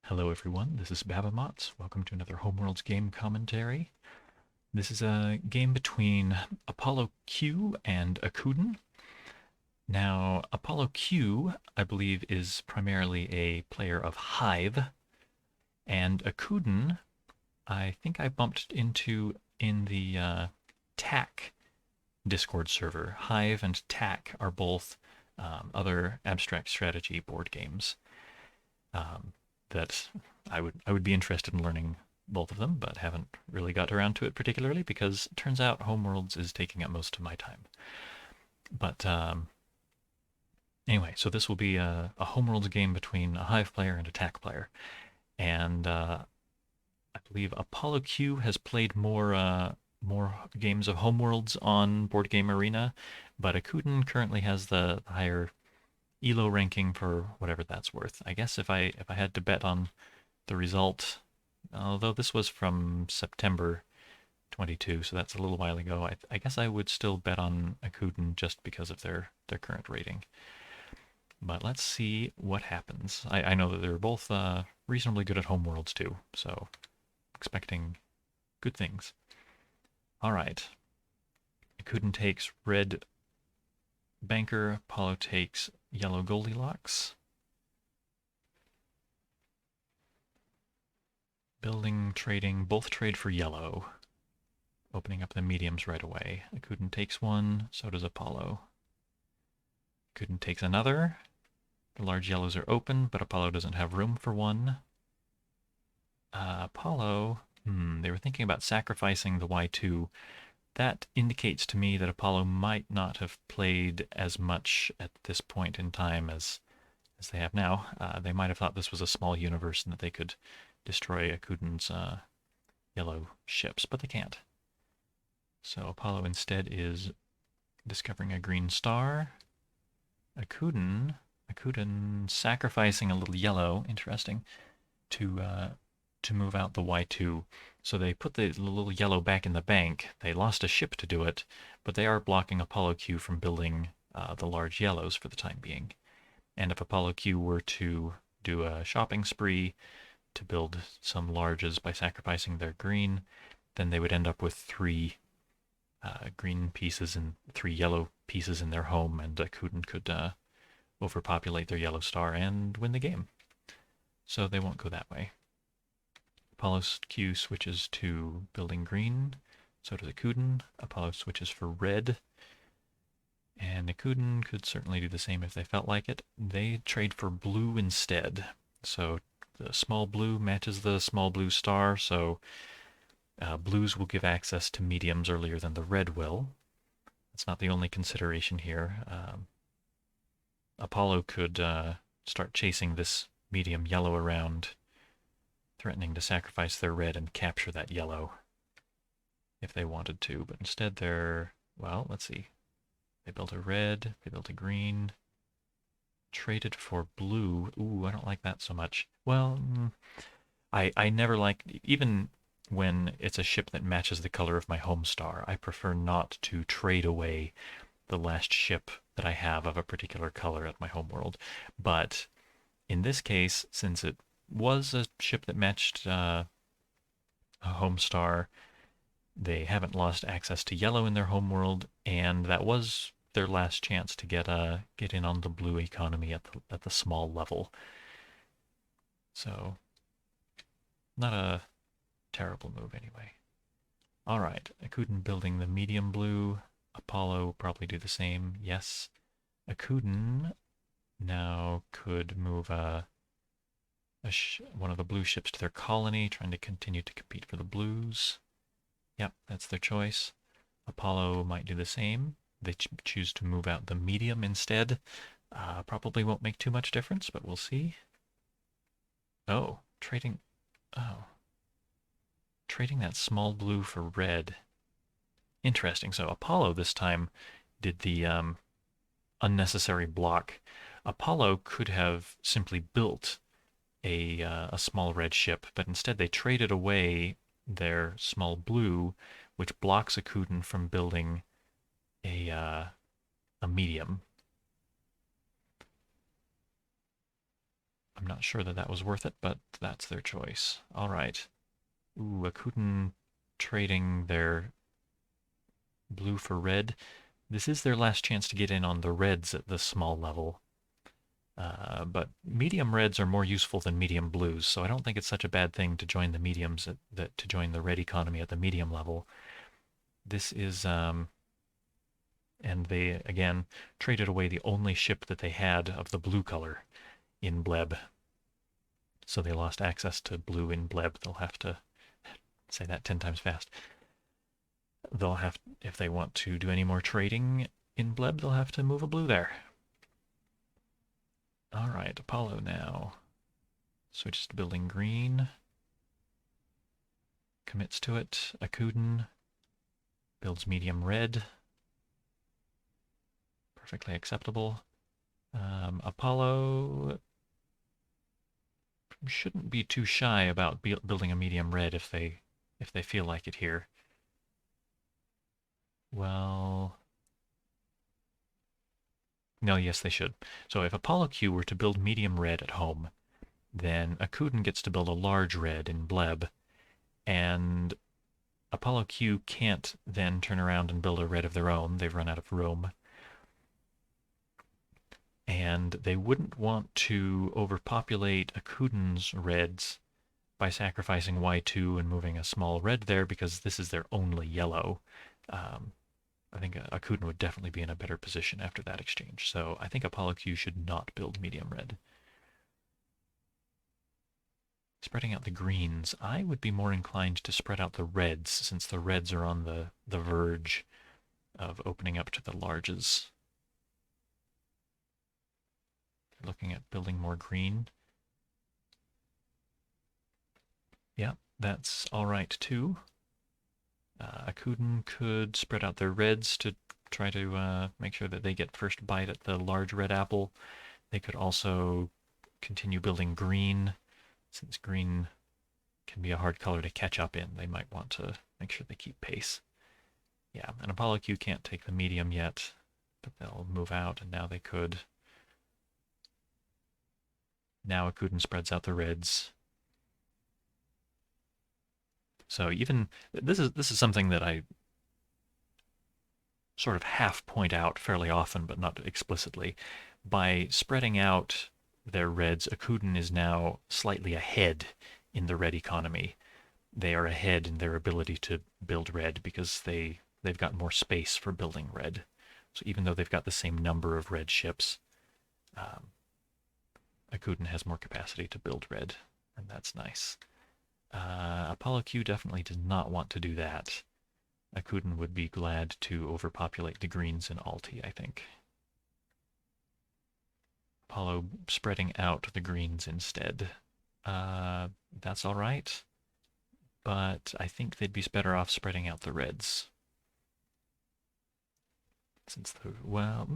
Hello everyone, this is Babamots. Welcome to another Homeworlds game commentary. This is a game between apolloq and akuden. Now, apolloq, I believe, is primarily a player of Hive, and akuden, I think I bumped into in the Tak Discord server. Hive and Tak are both other abstract strategy board games. Um, that I would be interested in learning both of them, but haven't really got around to it particularly because it turns out Homeworlds is taking up most of my time. But anyway, so this will be a Homeworlds game between a Hive player and a Tak player, and I believe apolloq has played more games of Homeworlds on Board Game Arena, but akuden currently has the higher ELO ranking for whatever that's worth. I guess if I had to bet on the result, although this was from September 22, so that's a little while ago, I guess I would still bet on akuden just because of their current rating. But let's see what happens. I know that they're both reasonably good at Homeworlds too, so expecting good things. All right. Akuden takes red banker, Apollo takes yellow Goldilocks. Building, trading, both trade for yellow. Opening up the mediums right away. Akuden takes one, so does Apollo. Akuden takes another. The large yellows are open, but Apollo doesn't have room for one. Apollo, they were thinking about sacrificing the Y2. That indicates to me that Apollo might not have played as much at this point in time as they have now. They might have thought this was a small universe and that they could destroy Akuden's yellow ships, but they can't. So Apollo instead is discovering a green star. Akuden sacrificing a little yellow, interesting, to move out the Y2. So they put the little yellow back in the bank. They lost a ship to do it, but they are blocking apolloq from building the large yellows for the time being. And if apolloq were to do a shopping spree to build some larges by sacrificing their green, then they would end up with three green pieces and three yellow pieces in their home, and akuden could overpopulate their yellow star and win the game. So they won't go that way. apolloq switches to building green, so does akuden. Apollo switches for red, and akuden could certainly do the same if they felt like it. They trade for blue instead. So the small blue matches the small blue star, so blues will give access to mediums earlier than the red will. That's not the only consideration here. Apollo could start chasing this medium yellow around, threatening to sacrifice their red and capture that yellow if they wanted to. But instead they're, well, let's see. They built a red, they built a green, traded for blue. Ooh, I don't like that so much. Well, I never like, even when it's a ship that matches the color of my home star, I prefer not to trade away the last ship that I have of a particular color at my home world. But in this case, since it was a ship that matched a home star, they haven't lost access to yellow in their home world, and that was their last chance to get in on the blue economy at the small level. So, not a terrible move anyway. All right, akuden building the medium blue. Apollo probably do the same. Yes. Akuden now could move one of the blue ships to their colony, trying to continue to compete for the blues. Yep, that's their choice. Apollo might do the same. They choose to move out the medium instead. Probably won't make too much difference, but we'll see. Oh, trading. Oh. Trading that small blue for red. Interesting. So Apollo this time did the unnecessary block. Apollo could have simply built a small red ship, but instead they traded away their small blue, which blocks akuden from building a medium. I'm not sure that that was worth it, but that's their choice. All right. Ooh, Akuden trading their blue for red. This is their last chance to get in on the reds at the small level. But medium reds are more useful than medium blues, so I don't think it's such a bad thing to join the mediums to join the red economy at the medium level. This is and they again traded away the only ship that they had of the blue color in Bleb. So they lost access to blue in Bleb. They'll have to say that 10 times fast. They'll have, if they want to do any more trading in Bleb, they'll have to move a blue there. All right, Apollo now switches to building green. Commits to it. Akuden builds medium red. Perfectly acceptable. Apollo shouldn't be too shy about building a medium red if they feel like it here. Well, no, yes, they should. So if apolloq were to build medium red at home, then Akuden gets to build a large red in Bleb, and apolloq can't then turn around and build a red of their own. They've run out of room. And they wouldn't want to overpopulate Akuden's reds by sacrificing Y2 and moving a small red there because this is their only yellow. I think Akuden would definitely be in a better position after that exchange. So I think apolloq should not build medium red. Spreading out the greens, I would be more inclined to spread out the reds since the reds are on the verge of opening up to the larges. Looking at building more green. Yeah, that's all right too. Akuden could spread out their reds to try to make sure that they get first bite at the large red apple. They could also continue building green, since green can be a hard color to catch up in. They might want to make sure they keep pace. Yeah, and apolloq can't take the medium yet, but they'll move out, and now they could. Now Akuden spreads out the reds. So even this is something that I sort of half point out fairly often, but not explicitly. By spreading out their reds, Akuden is now slightly ahead in the red economy. They are ahead in their ability to build red because they've got more space for building red. So even though they've got the same number of red ships, Akuden has more capacity to build red, and that's nice. apolloq definitely does not want to do that. Akuden would be glad to overpopulate the greens in Alti, I think. Apollo spreading out the greens instead. That's all right, but I think they'd be better off spreading out the reds. Since the, well,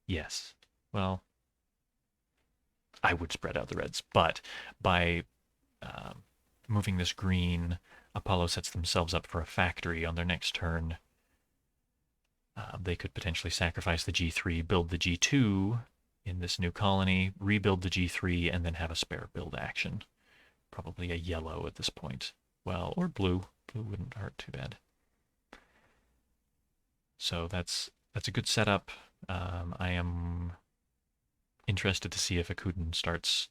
yes. Well, I would spread out the reds, but by moving this green, Apollo sets themselves up for a factory on their next turn. They could potentially sacrifice the G3, build the G2 in this new colony, rebuild the G3, and then have a spare build action. Probably a yellow at this point. Well, or blue. Blue wouldn't hurt too bad. So that's a good setup. I am interested to see if Akuden starts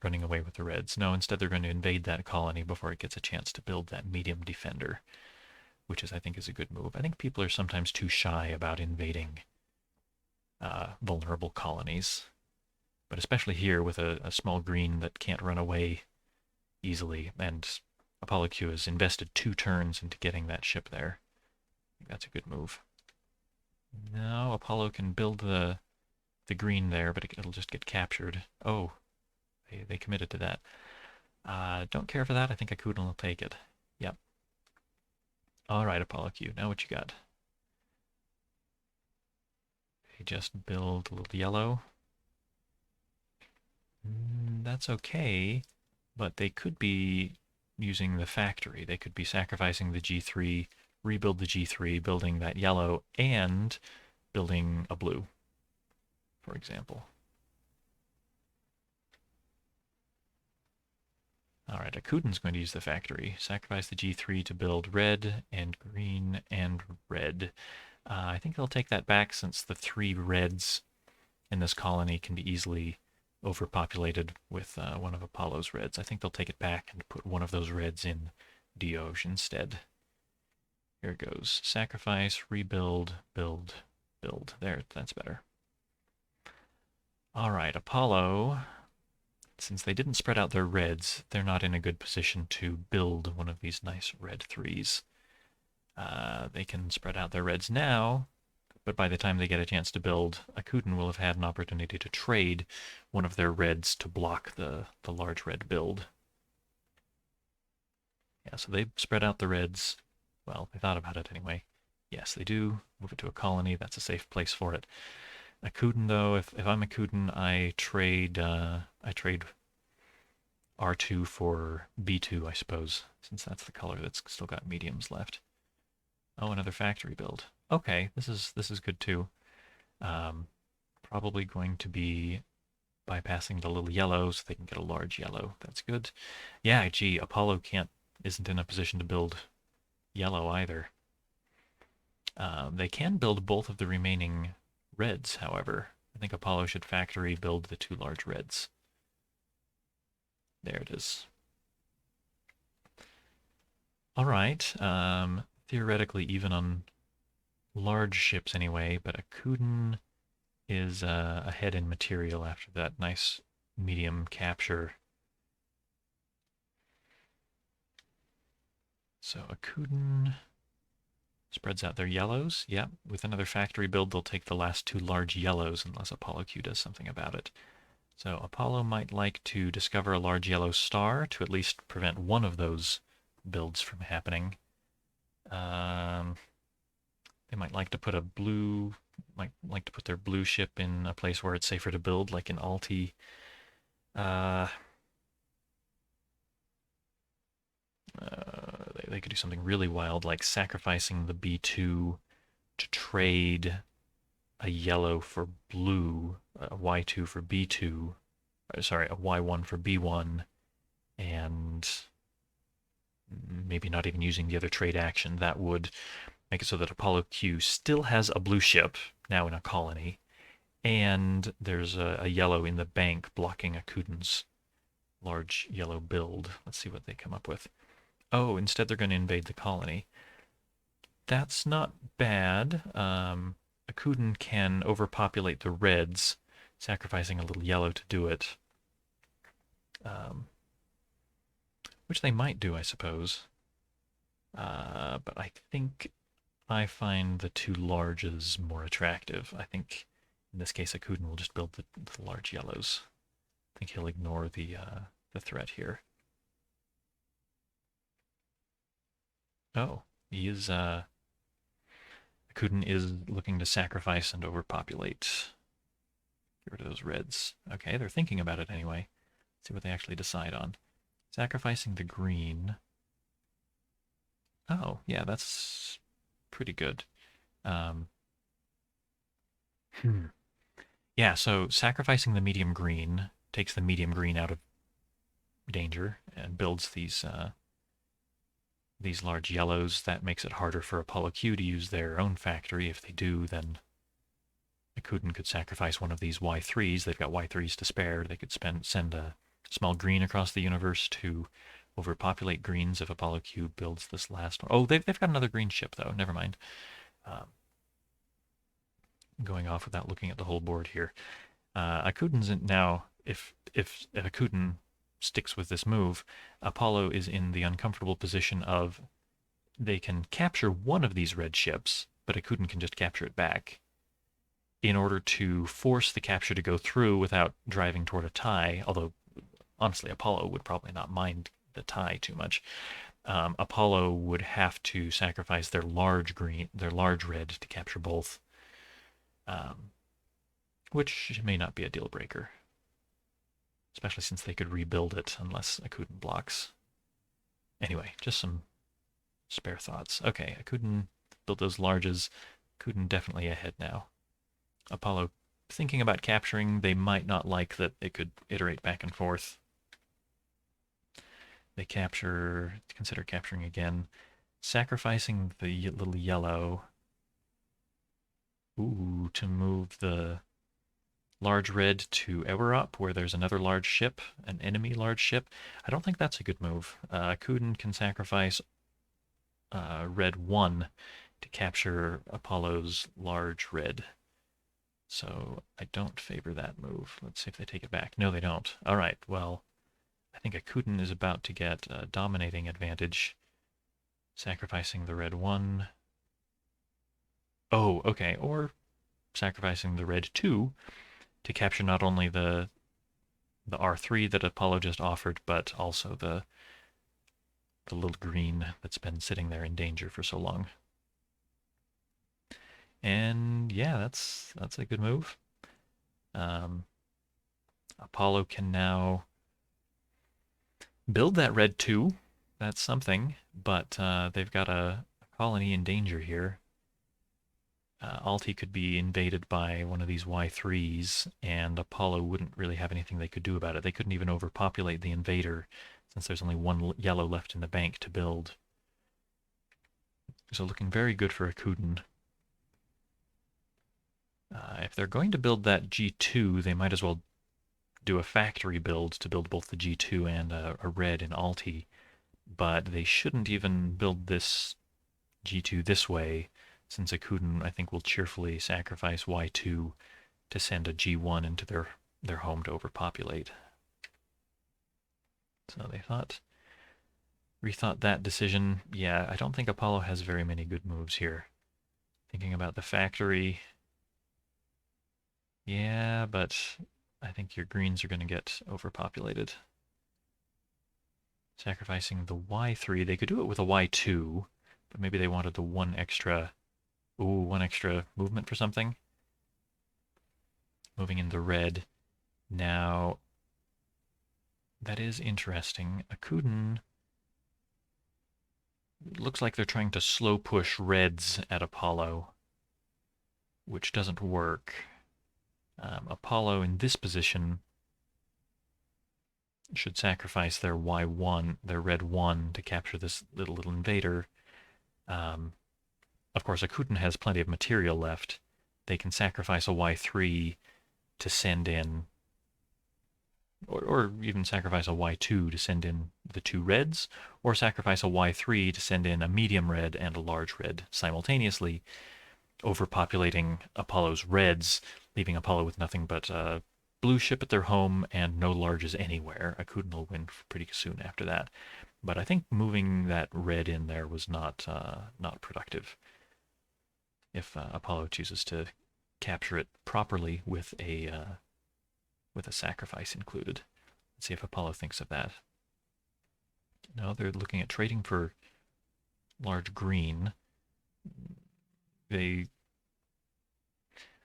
running away with the reds. No, instead they're going to invade that colony before it gets a chance to build that medium defender, which I think is a good move. I think people are sometimes too shy about invading vulnerable colonies, but especially here with a small green that can't run away easily, and apolloq has invested 2 turns into getting that ship there. I think that's a good move. Now Apollo can build the green there, but it'll just get captured. Oh, they committed to that. Don't care for that. I think Akuden will take it. Yep. All right, apolloq. Now what you got? They just build a little yellow. That's okay, but they could be using the factory. They could be sacrificing the G3, rebuild the G3, building that yellow, and building a blue. for example. All right, Akuden's going to use the factory. Sacrifice the G3 to build red and green and red. I think they'll take that back since the 3 reds in this colony can be easily overpopulated with one of Apollo's reds. I think they'll take it back and put one of those reds in Dioge instead. Here it goes. Sacrifice, rebuild, build, build. There, that's better. All right, Apollo, since they didn't spread out their reds, they're not in a good position to build one of these nice red 3s. They can spread out their reds now, but by the time they get a chance to build, Akuden will have had an opportunity to trade one of their reds to block the large red build. Yeah, so they spread out the reds. Well, they thought about it anyway. Yes, they do. Move it to a colony. That's a safe place for it. Akuden, though, if I'm Akuden, I trade R2 for B2, I suppose, since that's the color that's still got mediums left. Oh, another factory build. Okay, this is good too. Probably going to be bypassing the little yellow so they can get a large yellow. That's good. Yeah, gee, Apollo isn't in a position to build yellow either. They can build both of the remaining reds, however. I think Apollo should factory build the 2 large reds. There it is. All right. Theoretically, even on large ships anyway, but Akuden is ahead in material after that nice medium capture. So Akuden spreads out their yellows. Yeah, with another factory build, they'll take the last 2 large yellows unless apolloq does something about it. So Apollo might like to discover a large yellow star to at least prevent one of those builds from happening. They might like to put their blue ship in a place where it's safer to build, like in Alti. They could do something really wild, like sacrificing the B2 to trade a yellow for blue, a Y2 for B2, sorry, a Y1 for B1, and maybe not even using the other trade action. That would make it so that apolloq still has a blue ship, now in a colony, and there's a yellow in the bank blocking Akuden's large yellow build. Let's see what they come up with. Oh, instead they're going to invade the colony. That's not bad. Akuden can overpopulate the reds, sacrificing a little yellow to do it. Which they might do, I suppose. But I think I find the 2 larges more attractive. I think in this case Akuden will just build the large yellows. I think he'll ignore the threat here. Oh, he is Akuden is looking to sacrifice and overpopulate. Get rid of those reds. Okay, they're thinking about it anyway. Let's see what they actually decide on. Sacrificing the green. Oh, yeah, that's pretty good. Yeah, so sacrificing the medium green takes the medium green out of danger and builds these large yellows. That makes it harder for apolloq to use their own factory. If they do, then Akuden could sacrifice one of these Y3s. They've got Y3s to spare. They could send a small green across the universe to overpopulate greens if apolloq builds this last one. Oh, they've got another green ship, though. Never mind. Going off without looking at the whole board here. Akuden's now, if Akuden sticks with this move, Apollo is in the uncomfortable position of they can capture one of these red ships, but Akuden can just capture it back in order to force the capture to go through without driving toward a tie, although honestly Apollo would probably not mind the tie too much. Apollo would have to sacrifice their large red to capture both, which may not be a deal breaker, especially since they could rebuild it unless Akuden blocks. Anyway, just some spare thoughts. Okay, Akuden built those larges. Akuden definitely ahead now. Apollo thinking about capturing, they might not like that it could iterate back and forth. They consider capturing again, sacrificing the little yellow. Ooh, to move the large red to Ewerop, where there's another large ship, an enemy large ship. I don't think that's a good move. Akuden can sacrifice red 1 to capture Apollo's large red. So I don't favor that move. Let's see if they take it back. No, they don't. All right, well, I think Akuden is about to get a dominating advantage, sacrificing the red 1. Oh, okay, or sacrificing the red 2 to capture not only the R3 that Apollo just offered, but also the little green that's been sitting there in danger for so long. And yeah, that's a good move. Apollo can now build that red 2. That's something, but they've got a colony in danger here. Alti could be invaded by one of these Y3s, and Apollo wouldn't really have anything they could do about it. They couldn't even overpopulate the invader, since there's only one yellow left in the bank to build. So looking very good for Akuden. If they're going to build that G2, they might as well do a factory build to build both the G2 and a red in Alti. But they shouldn't even build this G2 this way, since Akuden, I think, will cheerfully sacrifice Y2 to send a G1 into their home to overpopulate. So they rethought that decision. Yeah, I don't think Apollo has very many good moves here. Thinking about the factory. Yeah, but I think your greens are going to get overpopulated. Sacrificing the Y3. They could do it with a Y2, but maybe they wanted the one extra movement for something. Moving in the red. Now, that is interesting. Akuden looks like they're trying to slow push reds at Apollo, which doesn't work. Apollo in this position should sacrifice their Y1, their red 1, to capture this little invader. Of course, Akuden has plenty of material left. They can sacrifice a Y3 to send in, or even sacrifice a Y2 to send in the 2 reds, or sacrifice a Y3 to send in a medium red and a large red simultaneously, overpopulating Apollo's reds, leaving Apollo with nothing but blue ship at their home and no larges anywhere. Akuden will win pretty soon after that. But I think moving that red in there was not productive. If Apollo chooses to capture it properly with a sacrifice included. Let's see if Apollo thinks of that. No, they're looking at trading for large green.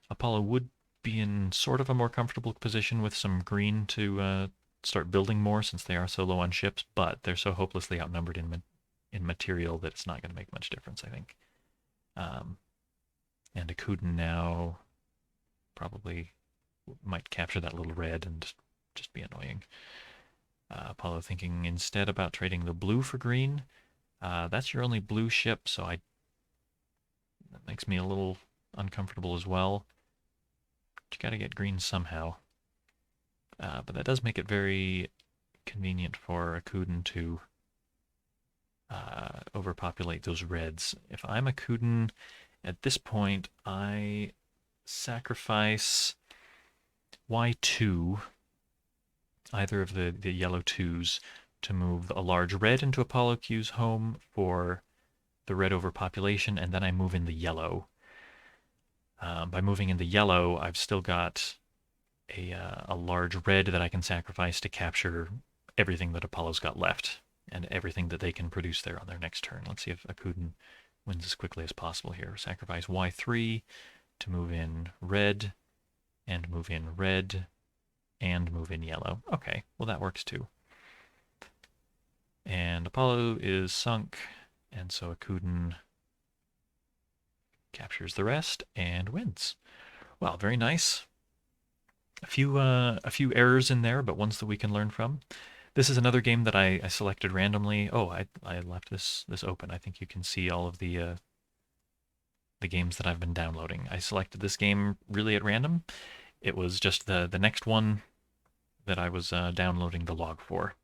Apollo would be in sort of a more comfortable position with some green to start building more, since they are so low on ships, but they're so hopelessly outnumbered in material that it's not going to make much difference, I think. And Akuden now probably might capture that little red and just be annoying. Apollo thinking instead about trading the blue for green. That's your only blue ship, so that makes me a little uncomfortable as well. But you got to get green somehow. But that does make it very convenient for Akuden to overpopulate those reds. If I'm Akuden, at this point, I sacrifice Y2, either of the yellow 2s, to move a large red into apolloq's home for the red overpopulation, and then I move in the yellow. By moving in the yellow, I've still got a large red that I can sacrifice to capture everything that Apollo's got left, and everything that they can produce there on their next turn. Let's see if Akuden wins as quickly as possible here. Sacrifice Y3 to move in red, and move in red, and move in yellow. Okay, well that works too. And Apollo is sunk, and so Akuden captures the rest and wins. Well, very nice. a few errors in there, but ones that we can learn from. This is another game that I selected randomly. Oh, I left this open. I think you can see all of the games that I've been downloading. I selected this game really at random. It was just the next one that I was downloading the log for.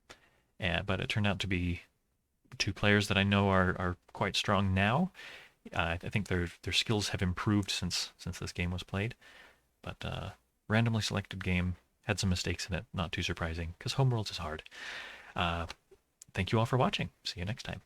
But it turned out to be two players that I know are quite strong now. I think their skills have improved since this game was played. But randomly selected game had some mistakes in it. Not too surprising because Homeworlds is hard. Thank you all for watching. See you next time.